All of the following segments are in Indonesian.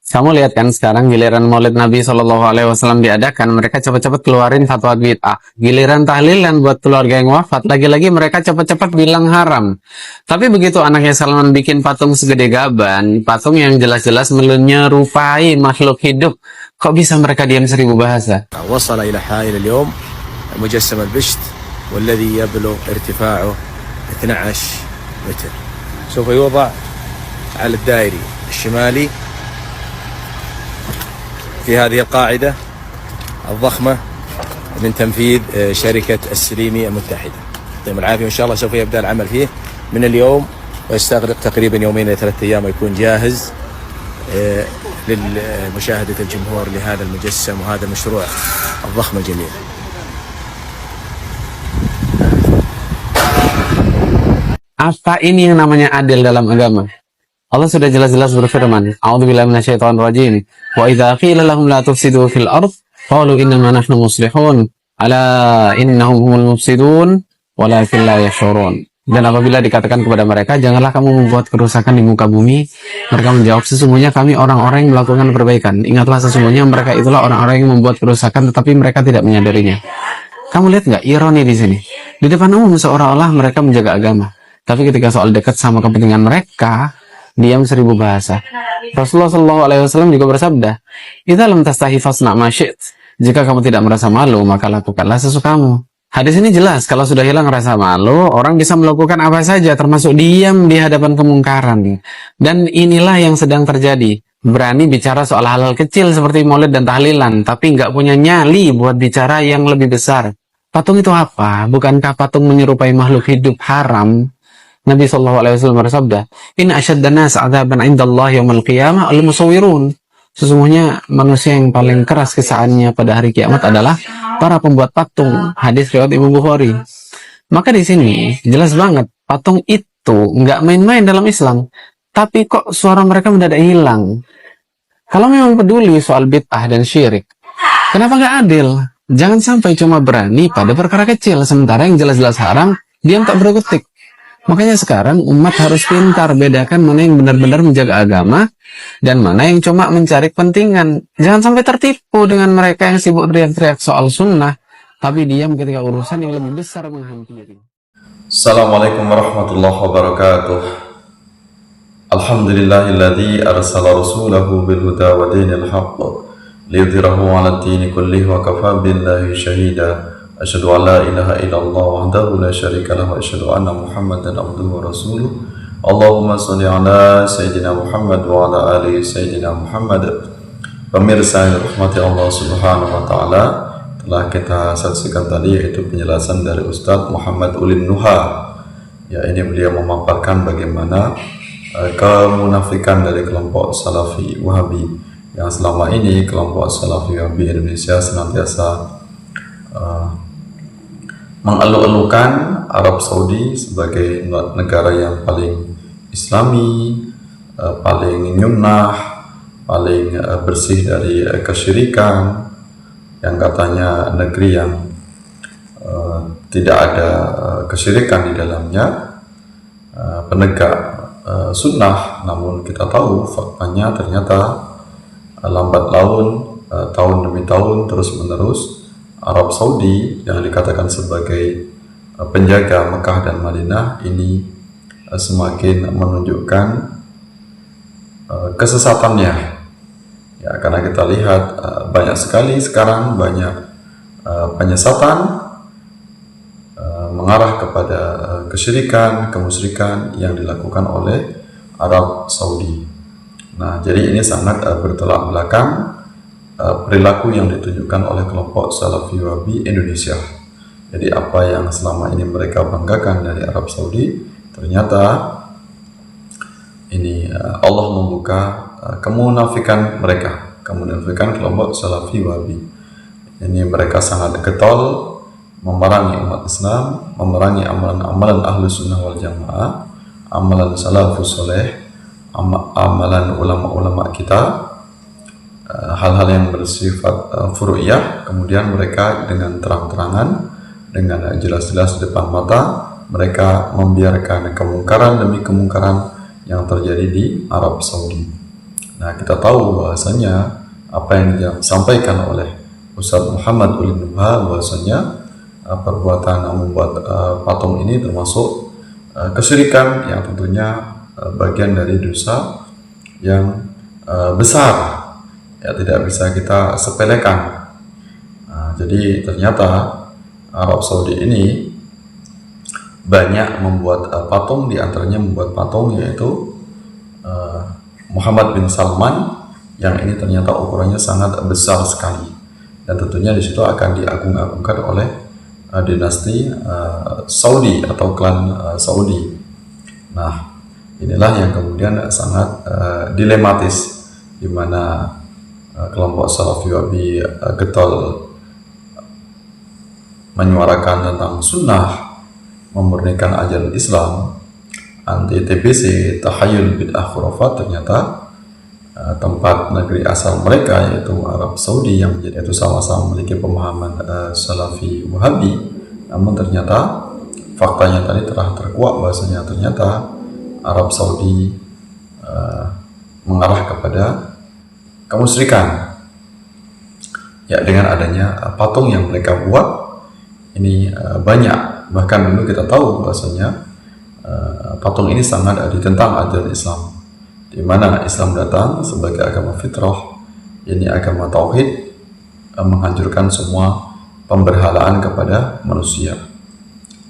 Kamu lihat kan sekarang giliran Maulid Nabi Shallallahu Alaihi Wasallam diadakan, mereka cepat-cepat keluarin fatwa bid'ah. Giliran tahlilan buat keluarga yang wafat, lagi-lagi mereka cepat-cepat bilang haram. Tapi begitu anaknya Salman bikin patung segede gaban, patung yang jelas-jelas menyerupai makhluk hidup, kok bisa mereka diam 1000 bahasa? وصل إلى حائل اليوم مجسم البشت والذي يبلغ ارتفاعه 12 متر سوف يوضع على الدائري الشمالي في هذه القاعدة الضخمة من تنفيذ شركة السليمي المتحدة. يعطيهم العافية وإن شاء الله سوف يبدأ العمل فيه من اليوم ويستغرق تقريبا 2 إلى 3 أيام ويكون جاهز لمشاهدة الجمهور لهذا المجسم وهذا المشروع الضخم الجميل. Apa ini yang namanya adil dalam agama? Allah sudah jelas-jelas berfirman, A'udzubillahi minasyaitonirrajim. Wa idza qila lahum la tufsidu fil ardh qalu innama nahnu muslihun. Ala innahum humul mufsidun walakin la yash'urun. Dan apabila dikatakan kepada mereka, janganlah kamu membuat kerusakan di muka bumi, mereka menjawab, sesungguhnya kami orang-orang yang melakukan perbaikan. Ingatlah sesungguhnya mereka itulah orang-orang yang membuat kerusakan tetapi mereka tidak menyadarinya. Kamu lihat nggak ironi di sini? Di depan umum seolah-olah mereka menjaga agama, tapi ketika soal dekat sama kepentingan mereka, diam 1000 bahasa. Rasulullah SAW juga bersabda, "Idza lam tastahi fasna ma syi't." Jika kamu tidak merasa malu, maka lakukanlah sesukamu. Hadis ini jelas, kalau sudah hilang rasa malu, orang bisa melakukan apa saja, termasuk diam di hadapan kemungkaran. Dan inilah yang sedang terjadi. Berani bicara soal hal-hal kecil seperti maulid dan tahlilan, tapi nggak punya nyali buat bicara yang lebih besar. Patung itu apa? Bukankah patung menyerupai makhluk hidup haram? Nabi SAW bersabda, "Inna asyaddan nas 'adzaban 'indallah yaumil qiyamah al-musawwirun." Sesungguhnya manusia yang paling keras kesaannya pada hari kiamat adalah para pembuat patung. Hadis riwayat Imam Bukhari. Maka di sini jelas banget patung itu nggak main-main dalam Islam. Tapi kok suara mereka mendadak hilang? Kalau memang peduli soal bid'ah dan syirik, kenapa nggak adil? Jangan sampai cuma berani pada perkara kecil, sementara yang jelas-jelas haram diam tak berkutik. Makanya sekarang umat harus pintar bedakan mana yang benar-benar menjaga agama dan mana yang cuma mencari kepentingan. Jangan sampai tertipu dengan mereka yang sibuk teriak-teriak soal sunnah, tapi diam ketika urusan yang lebih besar menghampiri. Assalamualaikum warahmatullahi wabarakatuh. Alhamdulillahilladzi arsala rasulahu bil huda wa dinil haqq liyudhhirahu 'ala ad-dini kullihi wa kafa billahi shahida. Asyhadu an la ilaha illallah wahdahu la syarika lahu wa asyhadu anna Muhammadan abduhu wa rasuluh. Allahumma shalli ala sayyidina Muhammad wa ala ali sayyidina Muhammad. Pemirsa yang dirahmati Allah Subhanahu wa taala, telah kita saksikan tadi yaitu penjelasan dari Ustadz Muhammad Ulin Nuha. Ya, ini beliau memaparkan bagaimana kemunafikan dari kelompok Salafi Wahabi yang selama ini kelompok Salafi Wahabi Indonesia senantiasa mengeluh-elukan Arab Saudi sebagai negara yang paling Islami, paling nyunnah, paling bersih dari kesyirikan, yang katanya negeri yang tidak ada kesyirikan di dalamnya, penegak sunnah. Namun kita tahu faktanya ternyata lambat laun, tahun demi tahun terus menerus Arab Saudi yang dikatakan sebagai penjaga Mekah dan Madinah ini semakin menunjukkan kesesatannya. Ya, karena kita lihat banyak sekali sekarang banyak penyesatan mengarah kepada kesyirikan, kemusyrikan yang dilakukan oleh Arab Saudi. Nah, jadi ini sangat bertolak belakang perilaku yang ditunjukkan oleh kelompok Salafi Wahabi Indonesia. Jadi apa yang selama ini mereka banggakan dari Arab Saudi, ternyata ini Allah membuka kemunafikan mereka, kemunafikan kelompok Salafi Wahabi. Ini mereka sangat getol memerangi umat Islam, memerangi amalan-amalan ahlu sunnah wal jamaah, amalan salafus soleh, amalan ulama-ulama kita, hal-hal yang bersifat furu'iyah. Kemudian mereka dengan terang-terangan, dengan jelas-jelas di depan mata, mereka membiarkan kemungkaran demi kemungkaran yang terjadi di Arab Saudi. Nah, kita tahu bahwasanya apa yang disampaikan oleh Ustaz Muhammad Ulin Nubha bahwasanya perbuatan membuat patung ini termasuk kesyirikan yang tentunya bagian dari dosa yang besar, ya tidak bisa kita sepelekan. Nah, jadi ternyata Arab Saudi ini banyak membuat patung, diantaranya membuat patung yaitu Muhammad bin Salman, yang ini ternyata ukurannya sangat besar sekali, dan tentunya di situ akan diagung-agungkan oleh dinasti Saudi atau klan Saudi. Nah, inilah yang kemudian sangat dilematis, di mana kelompok Salafi Wahabi getol menyuarakan tentang sunnah, memurnikan ajaran Islam, anti TBC, tahayul, bid'ah, khurafat. Ternyata tempat negeri asal mereka yaitu Arab Saudi yang menjadi itu sama-sama memiliki pemahaman Salafi Wahabi, namun ternyata faktanya tadi telah terkuak bahwasanya ternyata Arab Saudi mengarah kepada kemusyrikan, ya dengan adanya patung yang mereka buat ini banyak. Bahkan dulu kita tahu bahwasanya patung ini sangat ditentang ajaran Islam, di mana Islam datang sebagai agama fitrah, ini agama tauhid, menghancurkan semua pemberhalaan kepada manusia.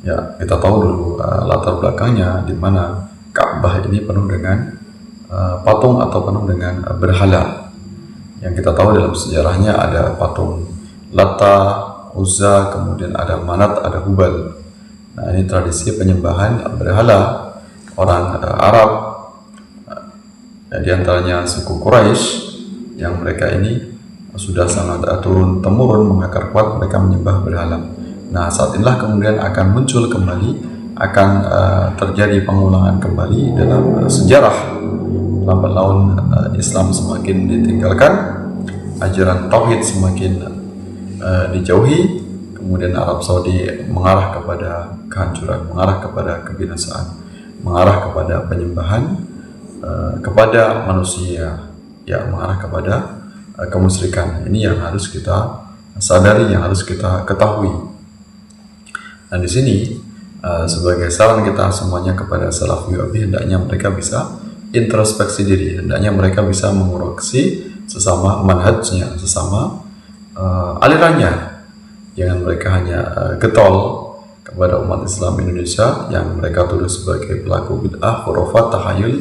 Ya, kita tahu dulu latar belakangnya, di mana Ka'bah ini penuh dengan patung atau penuh dengan berhala. Yang kita tahu dalam sejarahnya ada patung Lata, Uzza, kemudian ada Manat, ada Hubal. Nah, ini tradisi penyembahan berhala orang Arab, di antaranya suku Quraisy, yang mereka ini sudah sangat turun temurun mengakar kuat mereka menyembah berhala. Nah, saat inilah kemudian akan muncul kembali, akan terjadi pengulangan kembali dalam sejarah. Lambat laun Islam semakin ditinggalkan, ajaran tauhid semakin dijauhi, kemudian Arab Saudi mengarah kepada kehancuran, mengarah kepada kebinasaan, mengarah kepada penyembahan kepada manusia, ya mengarah kepada kemusyrikan. Ini yang harus kita sadari, yang harus kita ketahui. Nah, di sini sebagai saran kita semuanya kepada Salafi Wahabi, hendaknya mereka bisa introspeksi diri, hendaknya mereka bisa mengoreksi sesama manhajnya, sesama alirannya. Jangan mereka hanya getol kepada umat Islam Indonesia yang mereka tuduh sebagai pelaku bid'ah, khurafat, tahayul,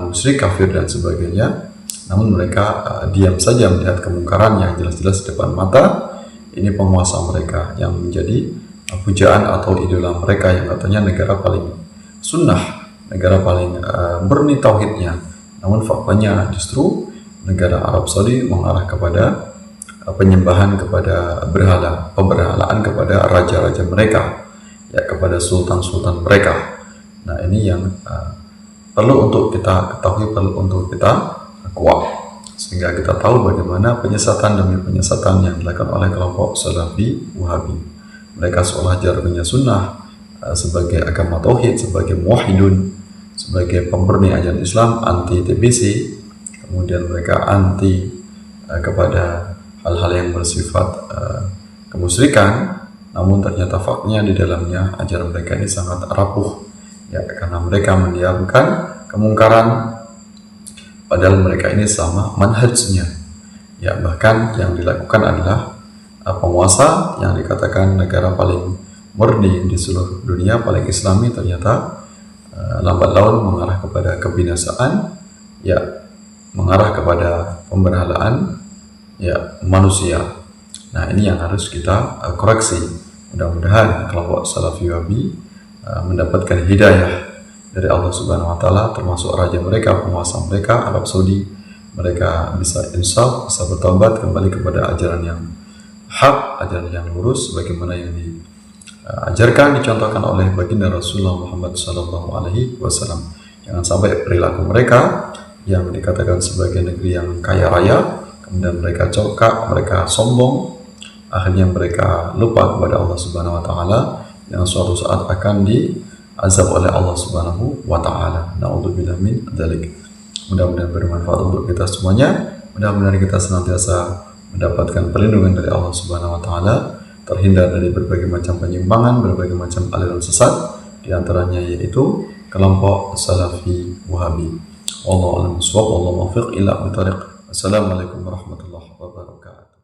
musyrik, kafir dan sebagainya. Namun mereka diam saja melihat kemungkaran yang jelas-jelas di depan mata. Ini penguasa mereka yang menjadi pujaan atau idola mereka, yang katanya negara paling sunnah, negara paling murni tauhidnya. Namun faktanya justru negara Arab Saudi mengarah kepada penyembahan kepada berhala, pemberhalaan kepada raja-raja mereka, ya kepada sultan-sultan mereka. Nah, ini yang perlu untuk kita ketahui, perlu untuk kita kuat, sehingga kita tahu bagaimana penyesatan demi penyesatan yang dilakukan oleh kelompok Salafi Wahabi. Mereka seolah jargonnya sunnah sebagai agama tauhid, sebagai muwahhidun, sebagai pemurni ajaran Islam, anti TBC, kemudian mereka anti kepada hal-hal yang bersifat kemusyrikan. Namun ternyata faktanya di dalamnya ajaran mereka ini sangat rapuh, ya karena mereka mendiamkan kemungkaran, padahal mereka ini sama manhajnya. Ya, bahkan yang dilakukan adalah penguasa yang dikatakan negara paling murni di seluruh dunia, paling islami, ternyata lambat laun mengarah kepada kebinasaan, ya mengarah kepada pemberhalaan, ya manusia. Nah, ini yang harus kita koreksi. Mudah-mudahan kelompok Salafi Wahabi mendapatkan hidayah dari Allah Subhanahu wa taala, termasuk raja mereka, penguasa mereka, Arab Saudi. Mereka bisa insaf, bisa bertobat kembali kepada ajaran yang hak, ajaran yang lurus, bagaimana yang diajarkan, dicontohkan oleh baginda Rasulullah Muhammad SAW. Jangan sampai perilaku mereka yang dikatakan sebagai negeri yang kaya raya, kemudian mereka congkak, mereka sombong, akhirnya mereka lupa kepada Allah Subhanahu wa taala yang suatu saat akan diazab oleh Allah Subhanahu wa taala. Na'udzubillah min dzalik. mudah-mudahan bermanfaat untuk kita semuanya. Mudah-mudahan kita senantiasa mendapatkan perlindungan dari Allah Subhanahu wa taala, terhindar dari berbagai macam penyimpangan, berbagai macam aliran sesat, di antaranya yaitu kelompok Salafi Wahabi. Wallahu a'lam bishawab, wallahu muwaffiq ila aqwamit thoriq. Assalamualaikum warahmatullahi wabarakatuh.